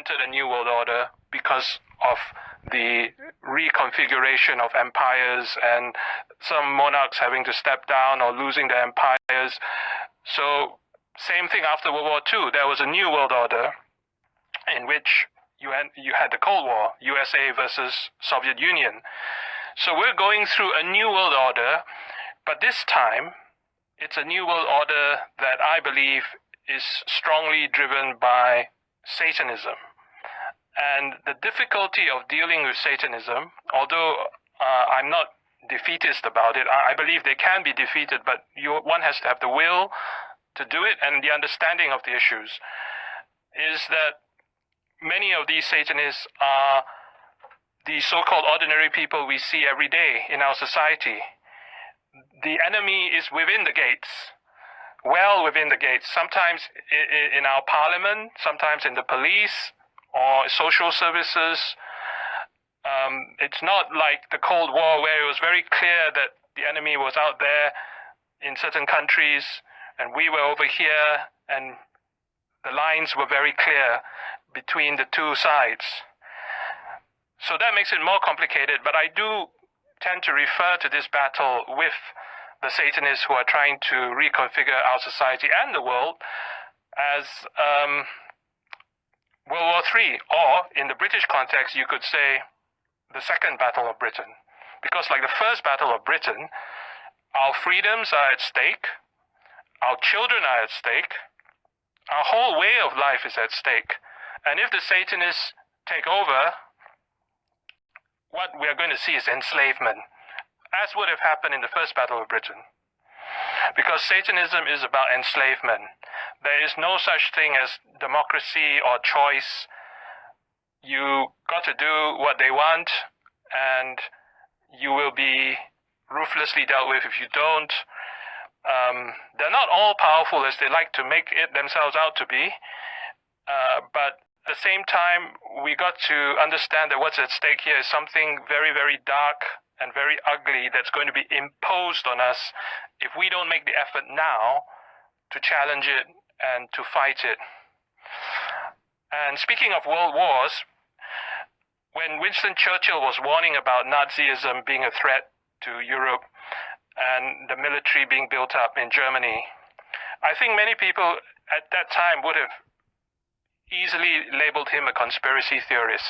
entered a new world order because of the reconfiguration of empires and some monarchs having to step down or losing their empires. So same thing after World War II. There was a new world order in which you had the Cold War, USA versus Soviet Union. So we're going through a new world order, but this time it's a new world order that I believe is strongly driven by Satanism. And the difficulty of dealing with Satanism, although I'm not defeatist about it, I believe they can be defeated, but one has to have the will to do it and the understanding of the issues, is that many of these Satanists are the so-called ordinary people we see every day in our society. The enemy is within the gates, well within the gates, sometimes in our parliament, sometimes in the police or social services. It's not like the Cold War where it was very clear that the enemy was out there in certain countries and we were over here, and the lines were very clear between the two sides. So that makes it more complicated, but I do tend to refer to this battle with the Satanists who are trying to reconfigure our society and the world as World War III, or in the British context, you could say the Second Battle of Britain. Because like the First Battle of Britain, our freedoms are at stake, our children are at stake, our whole way of life is at stake. And if the Satanists take over, what we are going to see is enslavement, as would have happened in the First Battle of Britain. Because Satanism is about enslavement. There is no such thing as democracy or choice. You got to do what they want, and you will be ruthlessly dealt with if you don't. They're not all powerful as they like to make it themselves out to be, but at the same time, we got to understand that what's at stake here is something very, very dark and very ugly that's going to be imposed on us if we don't make the effort now to challenge it and to fight it. And speaking of world wars, when Winston Churchill was warning about Nazism being a threat to Europe and the military being built up in Germany, I think many people at that time would have easily labeled him a conspiracy theorist.